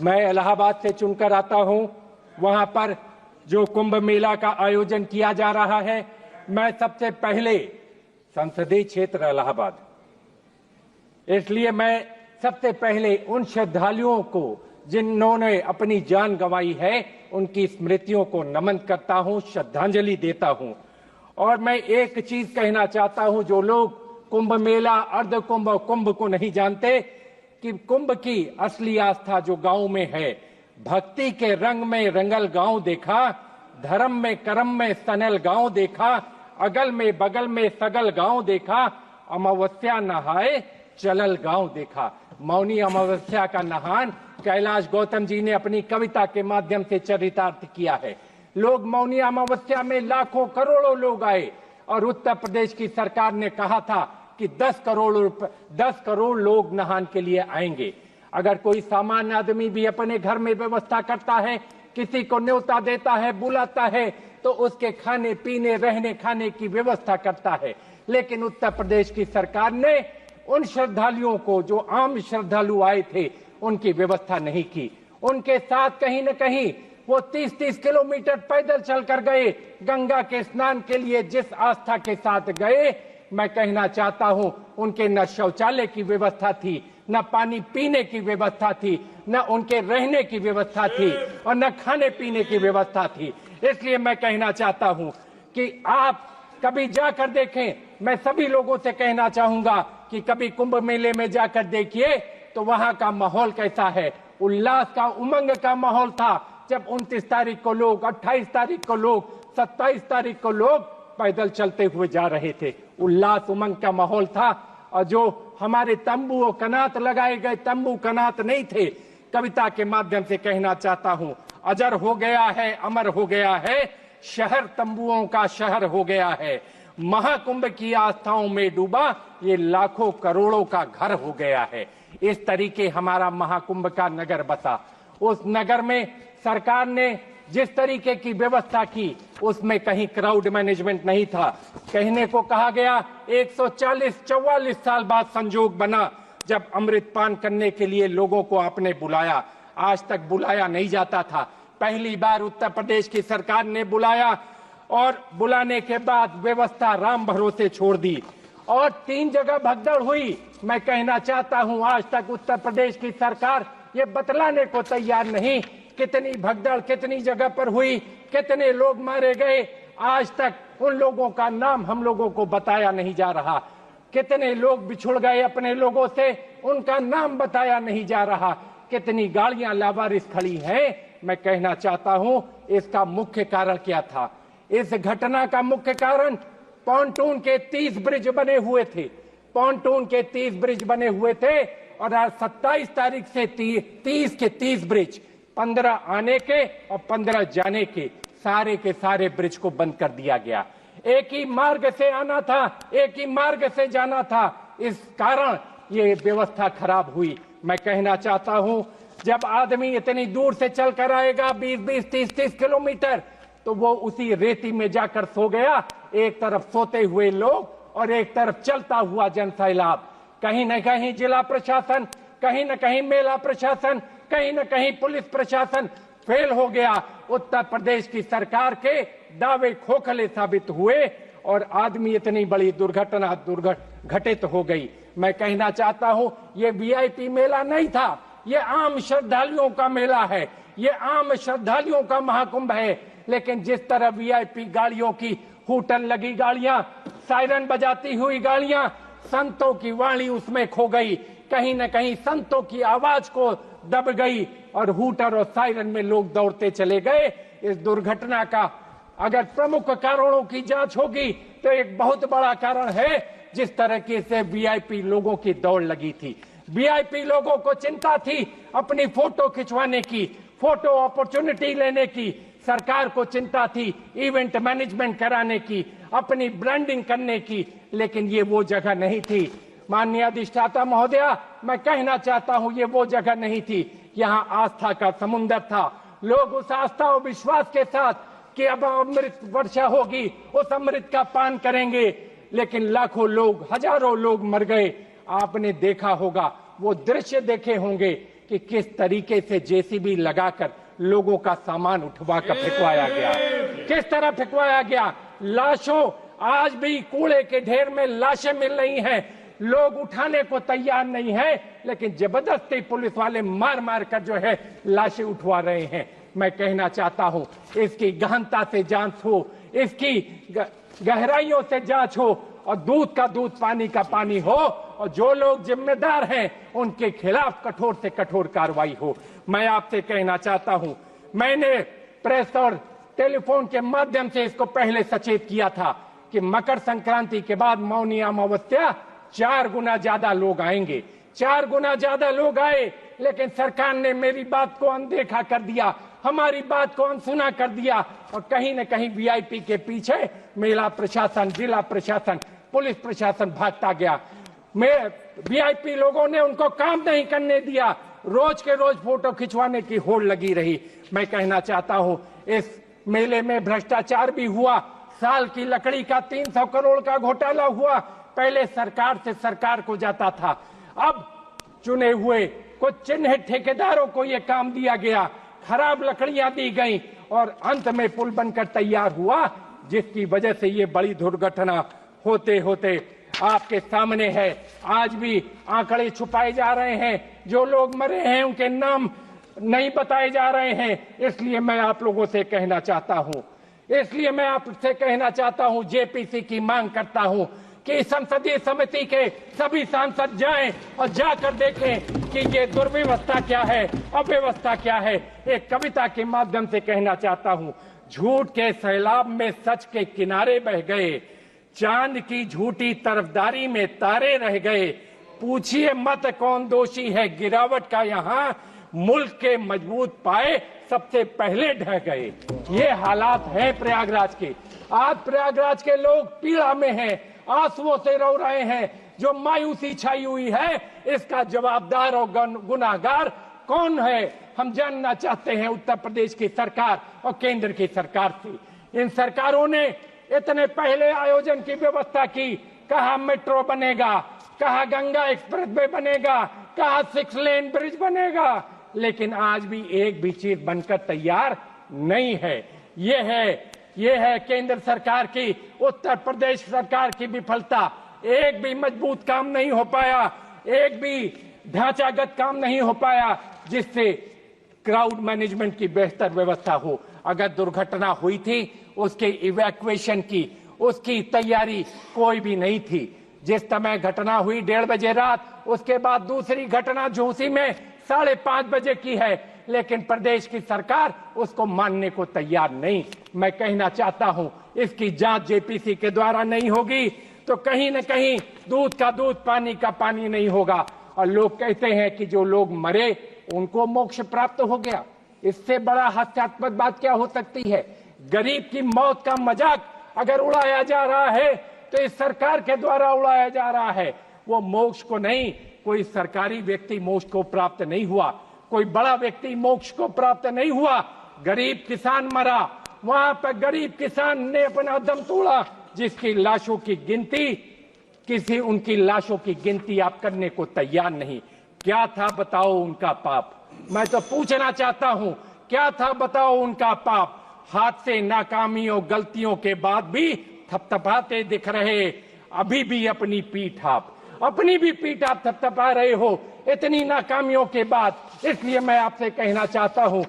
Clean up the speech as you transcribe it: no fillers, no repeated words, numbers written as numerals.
मैं इलाहाबाद से चुनकर आता हूं। वहां पर जो कुंभ मेला का आयोजन किया जा रहा है, मैं सबसे पहले संसदीय क्षेत्र इलाहाबाद, इसलिए मैं सबसे पहले उन श्रद्धालुओं को जिन्होंने अपनी जान गंवाई है, उनकी स्मृतियों को नमन करता हूं, श्रद्धांजलि देता हूं। और मैं एक चीज कहना चाहता हूं, जो लोग कुंभ मेला, अर्ध कुंभ और कुंभ को नहीं जानते, कि कुंभ की असली आस्था जो गांव में है, भक्ति के रंग में रंगल गांव देखा, धर्म में कर्म में सनल गांव देखा, अगल में बगल में सगल गांव देखा, अमावस्या नहाए चलल गांव देखा। मौनी अमावस्या का नहान कैलाश गौतम जी ने अपनी कविता के माध्यम से चरितार्थ किया है। लोग मौनी अमावस्या में लाखों करोड़ों लोग आए और उत्तर प्रदेश की सरकार ने कहा था कि 10 करोड़ लोग नहान के लिए आएंगे। अगर कोई सामान्य आदमी भी अपने घर में व्यवस्था करता है, किसी को न्योता देता है, बुलाता है, तो उसके खाने पीने रहने खाने की व्यवस्था करता है। लेकिन उत्तर प्रदेश की सरकार ने उन श्रद्धालुओं को, जो आम श्रद्धालु आए थे, उनकी व्यवस्था नहीं की। उनके साथ कहीं न कहीं वो 30-30 किलोमीटर पैदल चलकर गए गंगा के स्नान के लिए। जिस आस्था के साथ गए, मैं कहना चाहता हूं, उनके न शौचालय की व्यवस्था थी, न पानी पीने की व्यवस्था थी, न उनके रहने की व्यवस्था थी, और न खाने पीने की व्यवस्था थी। इसलिए मैं कहना चाहता हूं कि आप कभी जाकर देखें। मैं सभी लोगों से कहना चाहूंगा कि कभी कुंभ मेले में जाकर देखिए तो वहां का माहौल कैसा है। उल्लास का, उमंग का माहौल था। जब 29 तारीख को लोग, 28 तारीख को लोग, 27 तारीख को लोग पैदल चलते हुए जा रहे थे, उल्लास उमंग का माहौल था। और जो हमारे तंबू और कनात लगाए गए, तंबू कनात नहीं थे। कविता के माध्यम से कहना चाहता हूं, अजर हो गया है, अमर हो गया है, शहर तंबुओं का शहर हो गया है। महाकुंभ की आस्थाओं में डूबा ये लाखों करोड़ों का घर हो गया है। इस तरीके हमारा महाकुंभ का नगर बसा। उस नगर में सरकार ने जिस तरीके की व्यवस्था की, उसमें कहीं क्राउड मैनेजमेंट नहीं था। कहने को कहा गया 144 साल बाद संजोग बना जब अमृत पान करने के लिए लोगों को आपने बुलाया। आज तक बुलाया नहीं जाता था, पहली बार उत्तर प्रदेश की सरकार ने बुलाया, और बुलाने के बाद व्यवस्था राम भरोसे छोड़ दी और 3 जगह भगदड़ हुई। मैं कहना चाहता हूं, आज तक उत्तर प्रदेश की सरकार ये बतलाने को तैयार नहीं कितनी भगदड़ कितनी जगह पर हुई, कितने लोग मारे गए। आज तक उन लोगों का नाम हम लोगों को बताया नहीं जा रहा। कितने लोग बिछुड़ गए अपने लोगों से, उनका नाम बताया नहीं जा रहा। कितनी गाड़ियां लावारिस खड़ी हैं। मैं कहना चाहता हूं, इसका मुख्य कारण क्या था? इस घटना का मुख्य कारण पॉन्टून के 30 ब्रिज बने हुए थे। पॉन्टून के 30 ब्रिज बने हुए थे और आज 27 तारीख से 30 के 30 ब्रिज, 15 आने के और 15 जाने के सारे ब्रिज को बंद कर दिया गया। एक ही मार्ग से आना था, एक ही मार्ग से जाना था। इस कारण ये व्यवस्था खराब हुई। मैं कहना चाहता हूं, जब आदमी इतनी दूर से चलकर आएगा 20-20, 30-30 किलोमीटर, तो वो उसी रेती में जाकर सो गया। एक तरफ सोते हुए लोग और एक तरफ चलता हुआ जन सैलाब। कहीं न कहीं जिला प्रशासन, कहीं न कहीं मेला प्रशासन, कहीं न कहीं पुलिस प्रशासन फेल हो गया। उत्तर प्रदेश की सरकार के दावे खोखले साबित हुए और आदमी इतनी बड़ी दुर्घटना घटित हो गई। मैं कहना चाहता हूं, ये वीआईपी मेला नहीं था, ये आम श्रद्धालुओं का मेला है, ये आम श्रद्धालुओं का महाकुंभ है। लेकिन जिस तरह वीआईपी गाड़ियों की हूटन लगी गाड़ियां, सायरन बजाती हुई गाड़ियां, संतों की वाणी उसमें खो गई। कहीं न कहीं संतों की आवाज को दब गई और हूटर और सायरन में लोग दौड़ते चले गए। इस दुर्घटना का अगर प्रमुख कारणों की जांच होगी तो एक बहुत बड़ा कारण है जिस तरह से वीआईपी लोगों की दौड़ लगी थी। वीआईपी लोगों को चिंता थी अपनी फोटो खिंचवाने की, फोटो अपॉर्चुनिटी लेने की। सरकार को चिंता थी इवेंट मैनेजमेंट कराने की, अपनी ब्रांडिंग करने की, लेकिन ये वो जगह नहीं थी। माननीय अधिष्ठाता महोदया, मैं कहना चाहता हूं, ये वो जगह नहीं थी। यहाँ आस्था का समुद्र था। लोग उस आस्था और विश्वास के साथ कि अब अमृत वर्षा होगी, उस अमृत का पान करेंगे, लेकिन लाखों लोग, हजारों लोग मर गए। आपने देखा होगा, वो दृश्य देखे होंगे कि किस तरीके से जेसीबी लगाकर लोगों का सामान उठवा कर फेंकवाया गया, किस तरह फेंकवाया गया। लाशों, आज भी कूड़े के ढेर में लाशें मिल रही हैं, लोग उठाने को तैयार नहीं है, लेकिन जबरदस्ती पुलिस वाले मार मार कर जो है लाशें उठवा रहे हैं। मैं कहना चाहता हूं, इसकी गहनता से जांच हो, इसकी गहराइयों से जांच हो, और दूध का दूध पानी का पानी हो, और जो लोग जिम्मेदार हैं उनके खिलाफ कठोर से कठोर कार्रवाई हो। मैं आपसे कहना चाहता हूं, मैंने प्रेस और टेलीफोन के माध्यम से इसको पहले सचेत किया था कि मकर संक्रांति के बाद मौनी अमावस्या 4 गुना ज्यादा लोग आएंगे। 4 गुना ज्यादा लोग आए, लेकिन सरकार ने मेरी बात को अनदेखा कर दिया, हमारी बात को अनसुना कर दिया, और कहीं न कहीं वीआईपी के पीछे मेला प्रशासन, जिला प्रशासन, पुलिस प्रशासन भागता गया। वीआईपी लोगों ने उनको काम नहीं करने दिया, रोज के रोज फोटो खिंचवाने की होड़ लगी रही। मैं कहना चाहता हूं, इस मेले में भ्रष्टाचार भी हुआ, साल की लकड़ी का 300 करोड़ का घोटाला हुआ। पहले सरकार से सरकार को जाता था, अब चुने हुए कुछ चिन्हित ठेकेदारों को यह काम दिया गया, खराब लकड़ियां दी गई, और अंत में पुल बनकर तैयार हुआ, जिसकी वजह से ये बड़ी दुर्घटना होते होते आपके सामने है। आज भी आंकड़े छुपाए जा रहे हैं, जो लोग मरे हैं उनके नाम नहीं बताए जा रहे हैं। इसलिए मैं आप लोगों से कहना चाहता हूं, इसलिए मैं आपसे कहना चाहता हूं, जेपीसी की मांग करता हूं कि संसदीय समिति के सभी सांसद जाएं और जाकर देखें कि ये दुर्व्यवस्था क्या है, अव्यवस्था क्या है। एक कविता के माध्यम से कहना चाहता हूं, झूठ के सैलाब में सच के किनारे बह गए, चांद की झूठी तरफदारी में तारे रह गए, पूछिए मत कौन दोषी है गिरावट का, यहाँ मुल्क के मजबूत पाए सबसे पहले ढह गए। ये हालात है प्रयागराज के। आज प्रयागराज के लोग पीड़ा में हैं, आंसुओं से रो रहे हैं। जो मायूसी छाई हुई है, इसका जवाबदार और गुनाहगार कौन है, हम जानना चाहते हैं उत्तर प्रदेश की सरकार और केंद्र की सरकार से। इन सरकारों ने इतने पहले आयोजन की व्यवस्था की, कहा मेट्रो बनेगा, कहा गंगा एक्सप्रेस वे बनेगा, कहा 6 लेन ब्रिज बनेगा, लेकिन आज भी एक भी चीज बनकर तैयार नहीं है। ये है केंद्र सरकार की, उत्तर प्रदेश सरकार की विफलता। एक भी मजबूत काम नहीं हो पाया, एक भी ढांचागत काम नहीं हो पाया जिससे क्राउड मैनेजमेंट की बेहतर व्यवस्था हो। अगर दुर्घटना हुई थी, उसके इवैक्यूएशन की, उसकी तैयारी कोई भी नहीं थी। जिस समय घटना हुई 1:30 बजे रात, उसके बाद दूसरी घटना झूसी में 5:30 बजे की है, लेकिन प्रदेश की सरकार उसको मानने को तैयार नहीं। मैं कहना चाहता हूं, इसकी जांच जेपीसी के द्वारा नहीं होगी तो कहीं न कहीं दूध का दूध पानी का पानी नहीं होगा। और लोग कहते हैं कि जो लोग मरे उनको मोक्ष प्राप्त हो गया। इससे बड़ा हास्यास्पद बात क्या हो सकती है। गरीब की मौत का मजाक अगर उड़ाया जा रहा है तो इस सरकार के द्वारा उड़ाया जा रहा है। वो मोक्ष को नहीं, कोई सरकारी व्यक्ति मोक्ष को प्राप्त नहीं हुआ, कोई बड़ा व्यक्ति मोक्ष को प्राप्त नहीं हुआ। गरीब किसान मरा, वहां पर गरीब किसान ने अपना दम तोड़ा, जिसकी लाशों की गिनती, उनकी लाशों की गिनती आप करने को तैयार नहीं। क्या था बताओ उनका पाप? मैं तो पूछना चाहता हूं, क्या था बताओ उनका पाप? हादसे, नाकामियों, गलतियों के बाद भी थपथपाते दिख रहे, अभी भी अपनी पीठ आप, अपनी भी पीठ आप थपथपा रहे हो इतनी नाकामियों के बाद। इसलिए मैं आपसे कहना चाहता हूं,